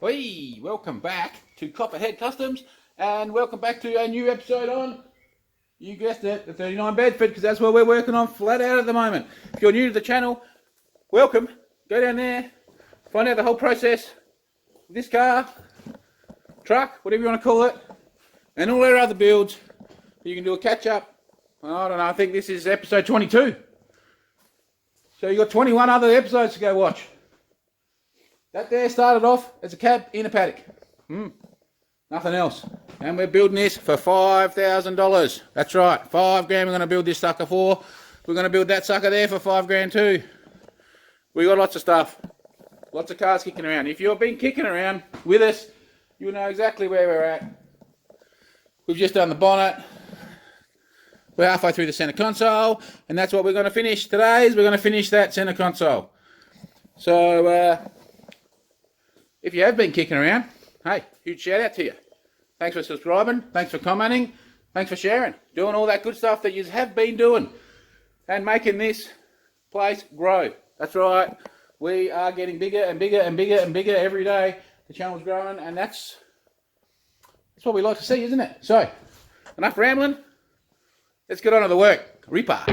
Hey, welcome back to Copperhead Customs, and welcome back to a new episode on, you guessed it, the 39 Bedford, because that's what we're working on flat out at the moment. If you're new to the channel, welcome. Go down there, find out the whole process of this car, truck, whatever you want to call it, and all our other builds. You can do a catch up. I don't know, I think this is episode 22. So you've got 21 other episodes to go watch. That there started off as a cab in a paddock. Nothing else. And we're building this for $5,000. That's right, $5,000 we're going to build this sucker for. We're going to build that sucker there for $5,000 too. We got lots of stuff. Lots of cars kicking around. If you've been kicking around with us, you'll know exactly where we're at. We've just done the bonnet. We're halfway through the centre console, and that's what we're going to finish today. We're going to finish that centre console. So, if you have been kicking around, hey, huge shout out to you. Thanks for subscribing, thanks for commenting, thanks for sharing, doing all that good stuff that you have been doing and making this place grow. That's right, we are getting bigger and bigger and bigger and bigger every day. The channel's growing, and that's what we like to see, isn't it? So, enough rambling, let's get on to the work. Reaper.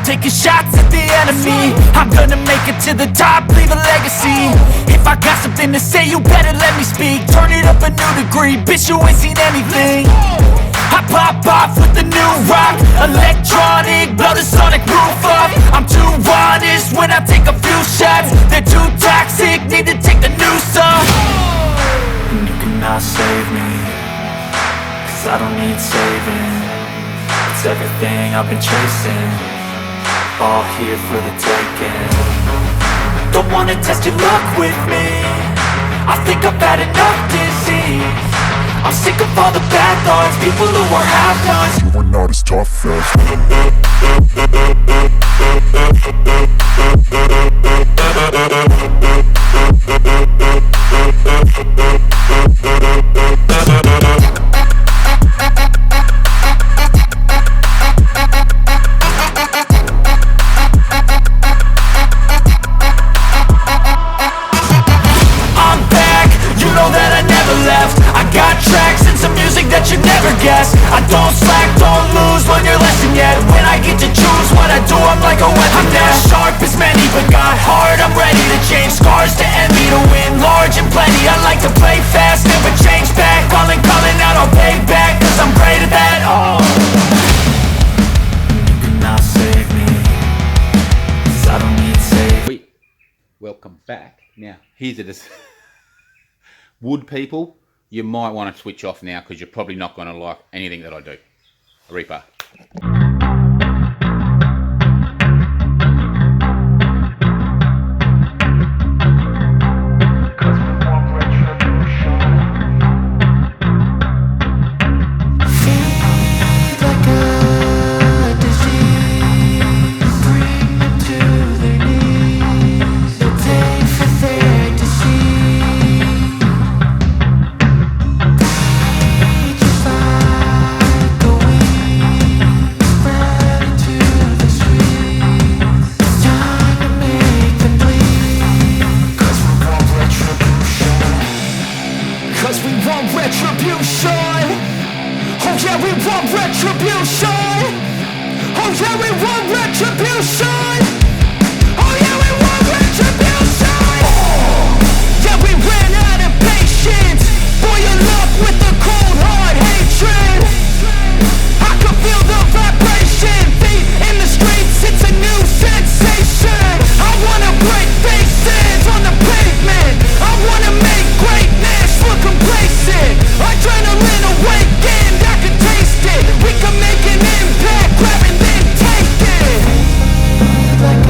Taking shots at the enemy, I'm gonna make it to the top, leave a legacy. If I got something to say, you better let me speak. Turn it up a new degree, bitch, you ain't seen anything. I pop off with the new rock, electronic, blow the sonic roof up. I'm too honest when I take a few shots. They're too toxic, need to take the noose off. And you cannot save me, cause I don't need saving. It's everything I've been chasing, all here for the taking. Don't wanna test your luck with me, I think I've had enough disease. I'm sick of all the bad thoughts, people who are half-nots. You are not as tough I don't slack, don't lose, learn your lesson yet. When I get to choose what I do, I'm like a weapon. I'm not sharp as many, but got heart, I'm ready to change. Scars to envy, to win large and plenty. I like to play fast, never change back. Calling out, I'll pay back, cause I'm great at that. Oh, you cannot save me, cause I don't need saving. Welcome back. Now, here's a wood people, you might want to switch off now because you're probably not going to like anything that I do. Reaper. Like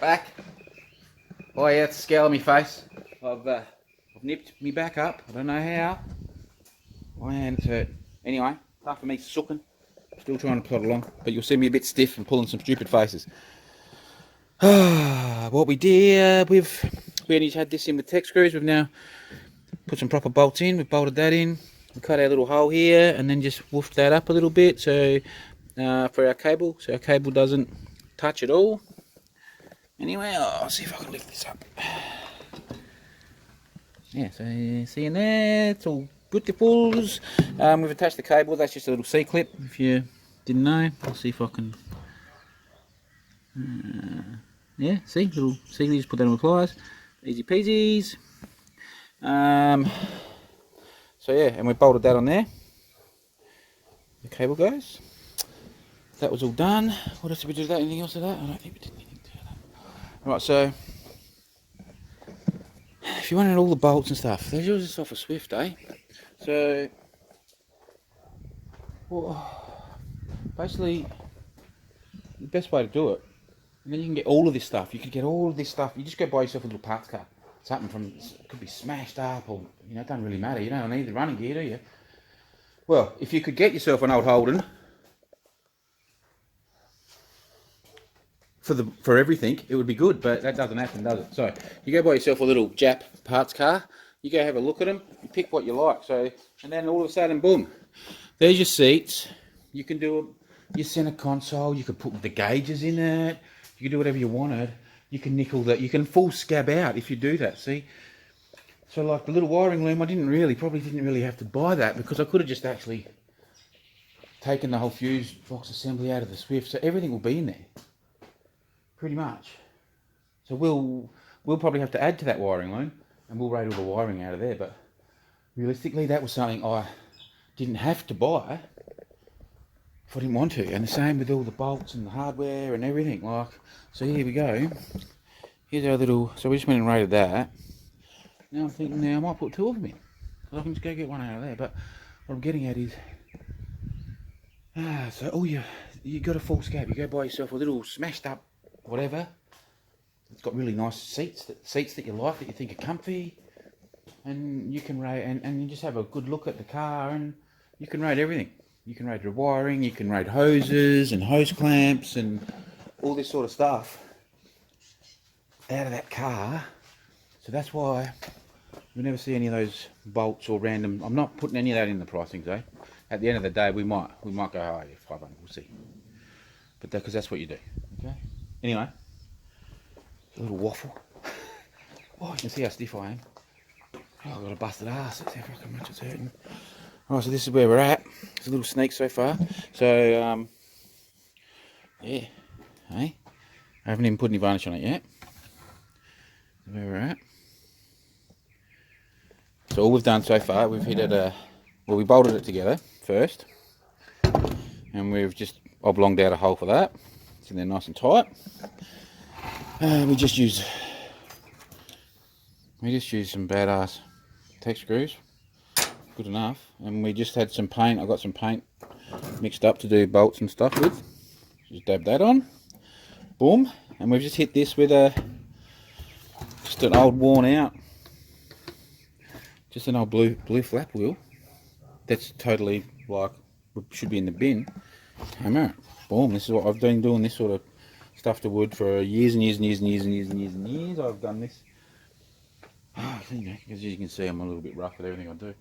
back. Oh yeah, it's a scale on my face. I've nipped me back up. I don't know how. My hand's hurt. Anyway, after me sucking. Still trying to plod along, but you'll see me a bit stiff and pulling some stupid faces. What we did, we only had this in with tech screws. We've now put some proper bolts in. We've bolted that in. We cut our little hole here and then just woofed that up a little bit so for our cable, so our cable doesn't touch at all. Anyway, I'll see if I can lift this up. Yeah, so see in there, it's all beautiful. We've attached the cable. That's just a little C-clip. If you didn't know, I'll see if I can. Yeah, see, little C. Just put that on the pliers. Easy peasies. So yeah, and we bolted that on there. The cable goes. That was all done. What else did we do to that? Anything else to that? I don't think we did anything to that. Right, so if you wanted all the bolts and stuff, there's yours just off a Swift, eh? So well, basically the best way to do it, and then you can get all of this stuff. You could get all of this stuff. You just go buy yourself a little parts car. Something from, it could be smashed up, or it doesn't really matter. You don't need the running gear, do you? Well, if you could get yourself an old Holden for everything, it would be good, but that doesn't happen, does it? So you go buy yourself a little Jap parts car. You go have a look at them. You pick what you like. So, and then all of a sudden, boom, there's your seats. You can do your center console. You could put the gauges in it. You can do whatever you wanted. You can nickel that. You can full scab out if you do that. See. So like the little wiring loom, probably didn't really have to buy that because I could have just actually taken the whole fuse box assembly out of the Swift. So everything will be in there, pretty much. So we'll probably have to add to that wiring loom, and we'll rate all the wiring out of there. But realistically, that was something I didn't have to buy if I didn't want to. And the same with all the bolts and the hardware and everything. Like, so here we go. Here's our little. So we just went and rated that. Now I'm thinking, I might put two of them in. I can just go get one out of there. But what I'm getting at is, so you got a full scab. You go buy yourself a little smashed up whatever. It's got really nice seats that you like, that you think are comfy, and you can rate and you just have a good look at the car, and you can rate everything. You can rate the wiring, you can rate hoses and hose clamps and all this sort of stuff out of that car. So that's why you'll never see any of those bolts or random. I'm not putting any of that in the pricing, though. At the end of the day, we might go, oh yeah, 500, we'll see. But because that's what you do. Okay. Anyway, a little waffle. Oh, you can see how stiff I am. Oh, I've got a busted ass. Let's see how much it's hurting. Alright, so this is where we're at. It's a little sneak so far. So, yeah. Hey, I haven't even put any varnish on it yet. Where we're at. So all we've done so far, we've hit it we bolted it together first, and we've just oblonged out a hole for that. It's in there nice and tight. We just use some badass tech screws, good enough, and we just had some paint. I got some paint mixed up to do bolts and stuff with. Just dab that on, boom, and we've just hit this with just an old worn out, just an old blue flap wheel. That's totally like should be in the bin. Hammer, boom. This is what I've been doing. This sort of stuff to wood for years and years and years and years and years and years and years. I've done this. As you can see, I'm a little bit rough with everything I do.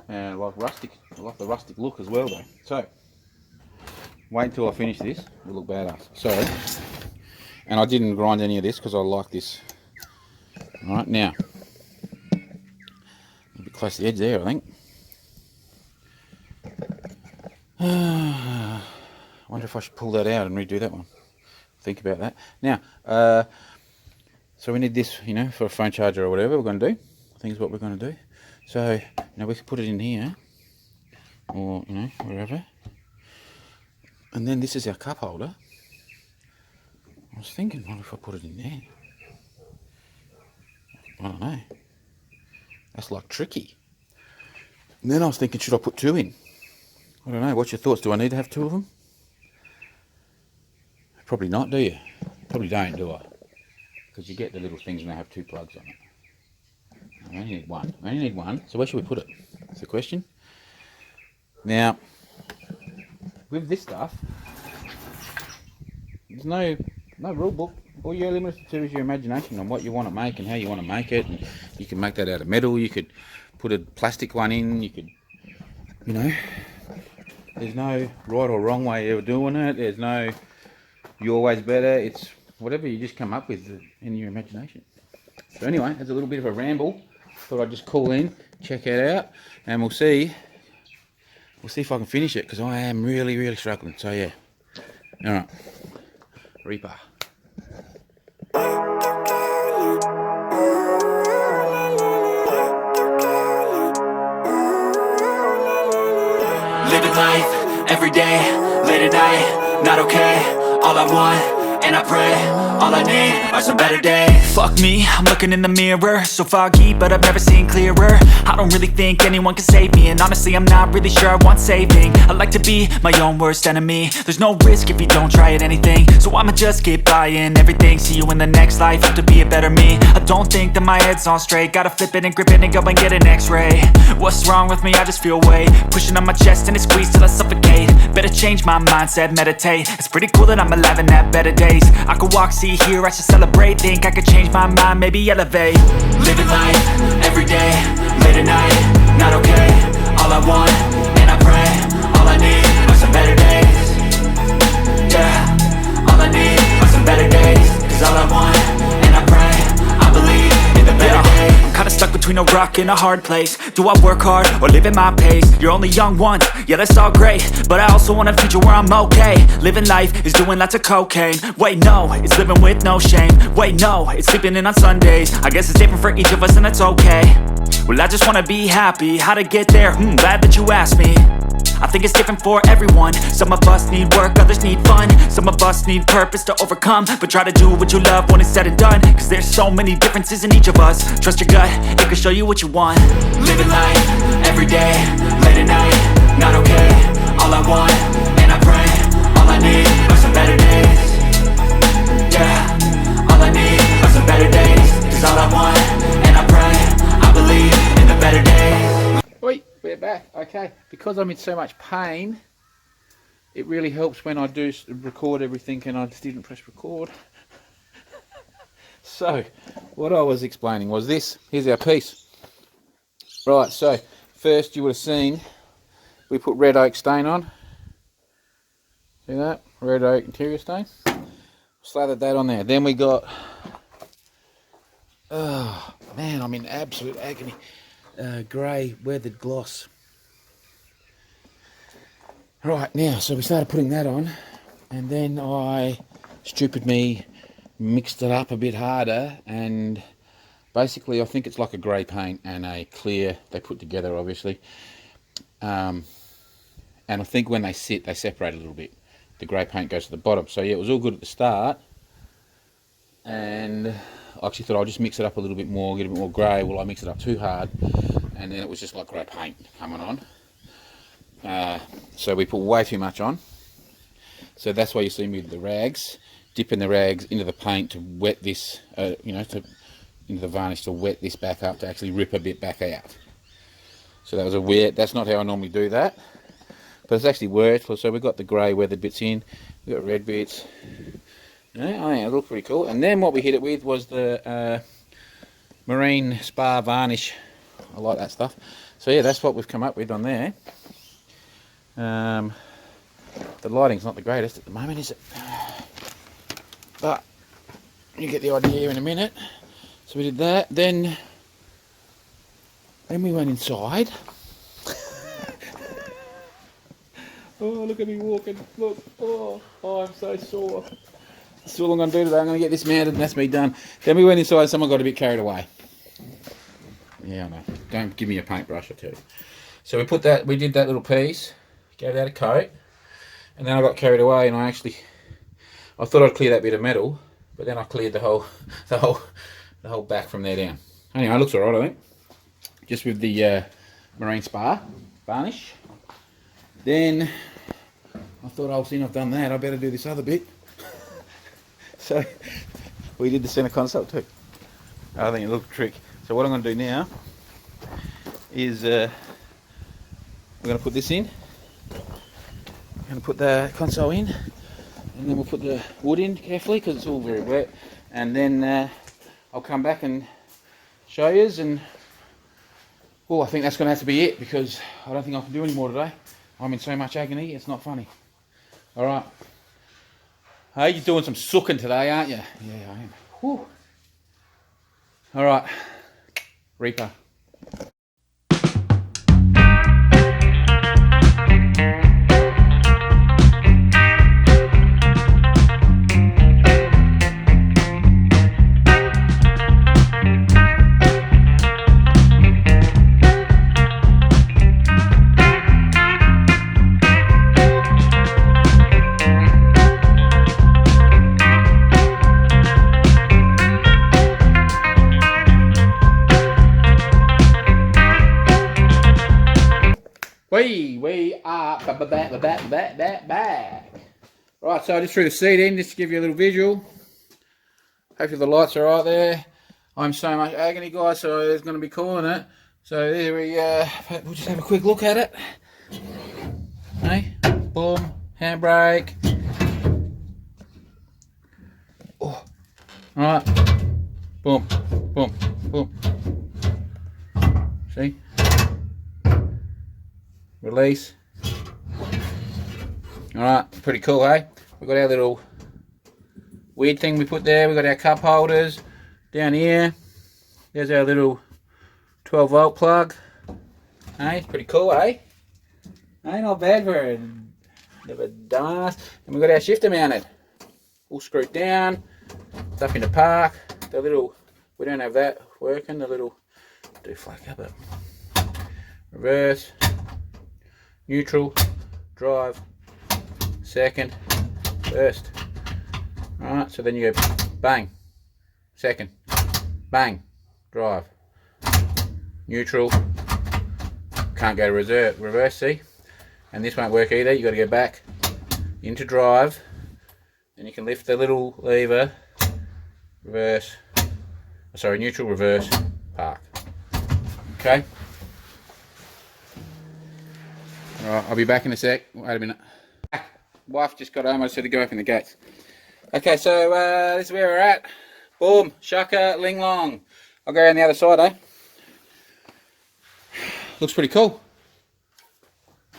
And I like rustic. I like the rustic look as well, though. So wait until I finish this. It'll look badass. So, and I didn't grind any of this because I like this. All right, now a bit close to the edge there, I think. I wonder if I should pull that out and redo that one. Think about that. Now, so we need this, for a phone charger or whatever we're going to do. I think is what we're going to do. So, now we can put it in here, or, wherever. And then this is our cup holder. I was thinking, what if I put it in there? I don't know. That's like tricky. And then I was thinking, should I put two in? I don't know. What's your thoughts? Do I need to have two of them? Probably not, do you? Probably don't, do I? because you get the little things and they have 2 plugs on it. I only need one. I only need one. So where should we put it? That's the question. Now, with this stuff, there's no rule book. All you're limited to is your imagination on what you want to make and how you want to make it. And you can make that out of metal. You could put a plastic one in. You could, you know, there's no right or wrong way of doing it. There's no you're always better. It's whatever you just come up with in your imagination. So anyway, that's a little bit of a ramble. Thought I'd just call in, check it out, and we'll see if I can finish it, because I am really struggling. So yeah, all right, Reaper. Living life, every day, late at night, not okay. All I want, and I pray, all I need are some better days. Fuck me, I'm looking in the mirror, so foggy, but I've never seen clearer. I don't really think anyone can save me, and honestly I'm not really sure I want saving. I like to be my own worst enemy. There's no risk if you don't try at anything, so I'ma just keep buying everything. See you in the next life, have to be a better me. I don't think that my head's on straight, gotta flip it and grip it and go and get an x-ray. What's wrong with me? I just feel weight pushing on my chest and it squeezes till I suffocate. Better change my mindset, meditate. It's pretty cool that I'm alive and have better days. I could walk, see, hear, I should celebrate. Think I could change my mind, maybe elevate. Living life, every day, late at night, not okay. All I want, and I pray, all I need are some better days. Yeah, all I need are some better days. Cause all I want, and I pray, I believe in the better days. I'm kinda stuck between a rock and a hard place. Do I work hard or live at my pace? You're only young once, yeah that's all great, but I also want a future where I'm okay. Living life is doing lots of cocaine. Wait no, it's living with no shame. Wait no, it's sleeping in on Sundays. I guess it's different for each of us and that's okay. Well I just wanna be happy, how to get there? Glad that you asked me. I think it's different for everyone. Some of us need work, others need fun. Some of us need purpose to overcome. But try to do what you love when it's said and done, cause there's so many differences in each of us. Trust your gut, it can show you what you want. Living life, every day, late at night, not okay. All I want, and I pray, all I need are some better days. Yeah, all I need are some better days. Cause all I want, and I pray, I believe in the better days. Wait, we're back. Okay, because I'm in so much pain, it really helps when I do record everything and I just didn't press record. So, what I was explaining was this. Here's our piece. Right, so, first you would have seen we put red oak stain on. See that? Red oak interior stain. Slathered that on there. Then we got, oh man, I'm in absolute agony. Grey weathered gloss. Right, now, so we started putting that on, and then I, stupid me, mixed it up a bit harder, and basically I think it's like a grey paint and a clear, they put together obviously, and I think when they sit they separate a little bit. The grey paint goes to the bottom, so yeah, it was all good at the start, and I actually thought I'll just mix it up a little bit more, get a bit more grey. Well, I mixed it up too hard, and then it was just like grey paint coming on. So we put way too much on. So that's why you see me with the rags, dipping the rags into the paint to wet this, into the varnish to wet this back up to actually rip a bit back out. So that was a weird, that's not how I normally do that, but it's actually worked. So we've got the grey weathered bits in, we've got red bits. Yeah, it looked pretty cool. And then what we hit it with was the marine spar varnish. I like that stuff. So yeah, that's what we've come up with on there. The lighting's not the greatest at the moment, is it? But you get the idea in a minute. So we did that. Then we went inside. Oh, look at me walking. Look. Oh, I'm so sore. That's all I'm going to do today. I'm going to get this mounted and that's me done. Then we went inside and someone got a bit carried away. Yeah, I know. Don't give me a paintbrush, I tell you. So we did that little piece, gave that a coat, and then I got carried away and I thought I'd clear that bit of metal, but then I cleared the whole back from there down. Anyway, it looks alright, I think. Just with the marine spar varnish. Then I thought, I've done that, I better do this other bit. So We did the centre console too. I think it looked a trick. So what I'm going to do now is we're going to put this in. I'm going to put the console in, and then we'll put the wood in carefully because it's all very wet. And then I'll come back and show yous. And well, I think that's going to have to be it because I don't think I can do any more today. I'm in so much agony, it's not funny. All right. Hey, you're doing some sooking today, aren't you? Yeah, I am. Whew. All right, Reaper. We are back. Right, so I just threw the seat in just to give you a little visual. Hopefully the lights are right there. I'm so much agony, guys, so it's going to be calling it. So there we'll just have a quick look at it. Hey, boom, handbrake. Oh, all right, boom, boom, boom. See? Release. Alright, pretty cool, eh? We've got our little weird thing we put there. We've got our cup holders down here. There's our little 12 volt plug. Hey, it's pretty cool, eh? Ain't not bad for a never done. And we've got our shifter mounted. All screwed down. It's up in the park. The little, we don't have that working. The little, do flag up it. Reverse. Neutral, drive, second, first. Alright, so then you go bang, second, bang, drive, neutral, can't go to reverse, see? And this won't work either, you've got to go back into drive, and you can lift the little lever, reverse, sorry, neutral, reverse, park. Okay? Alright, I'll be back in a sec. Wait a minute. Wife just got home, I just had to go open the gates. Okay, so this is where we're at. Boom, shaka, ling long. I'll go around the other side, eh? Looks pretty cool.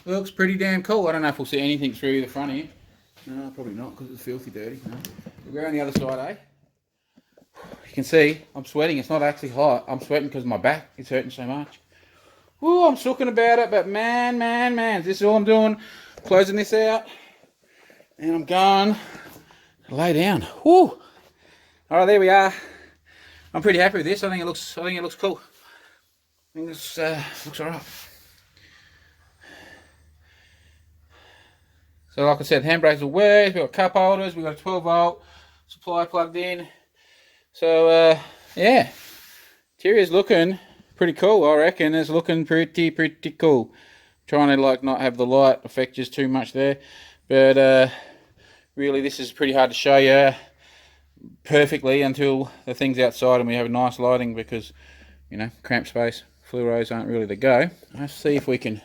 Looks pretty damn cool. I don't know if we'll see anything through the front here. No, probably not because it's filthy dirty. No. We'll go around the other side, eh? You can see I'm sweating. It's not actually hot. I'm sweating because my back is hurting so much. Ooh, I'm talking about it, but man, this is all I'm doing. Closing this out, and I'm going to lay down. Woo! All right, there we are. I'm pretty happy with this. I think it looks cool. I think this looks alright. So, like I said, handbrakes will work. We've got cup holders. We've got a 12 volt supply plugged in. So, yeah, interior's looking pretty cool, I reckon. It's looking pretty cool. Trying to like not have the light affect just too much there, but really this is pretty hard to show you perfectly until the thing's outside and we have nice lighting, because you know, cramped space, fluoros aren't really the go. Let's see if we can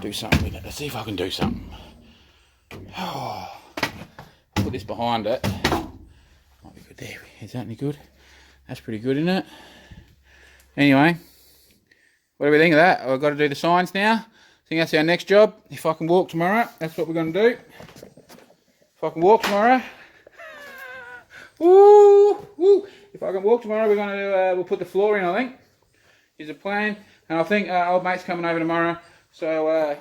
do something with it. Let's see if I can do something. Oh, put this behind it. Might be good there. Is that any good? That's pretty good, isn't it? Anyway, what do we think of that? I've got to do the signs now. I think that's our next job. If I can walk tomorrow, that's what we're going to do. If I can walk tomorrow, woo! If I can walk tomorrow, we're going to we'll put the floor in. I think is the plan, and I think old mate's coming over tomorrow. So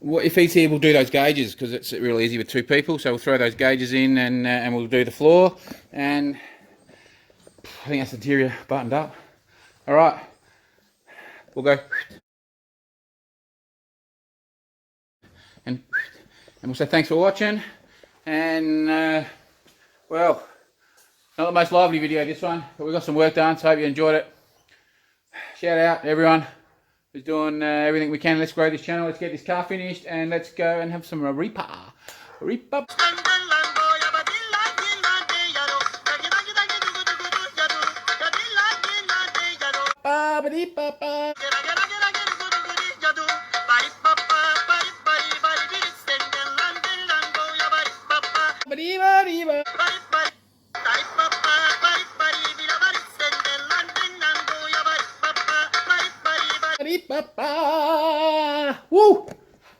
if he's here, we'll do those gauges because it's real easy with two people. So we'll throw those gauges in, and we'll do the floor, and I think that's the interior buttoned up. All right, we'll go. And we'll say thanks for watching. And well, not the most lively video this one, but we got some work done, so I hope you enjoyed it. Shout out to everyone who's doing everything we can. Let's grow this channel. Let's get this car finished, and let's go and have some Reaper. Ba-ba-dee-ba-ba. Ba-dee-ba-dee-ba. Ba-dee-ba-ba. Woo!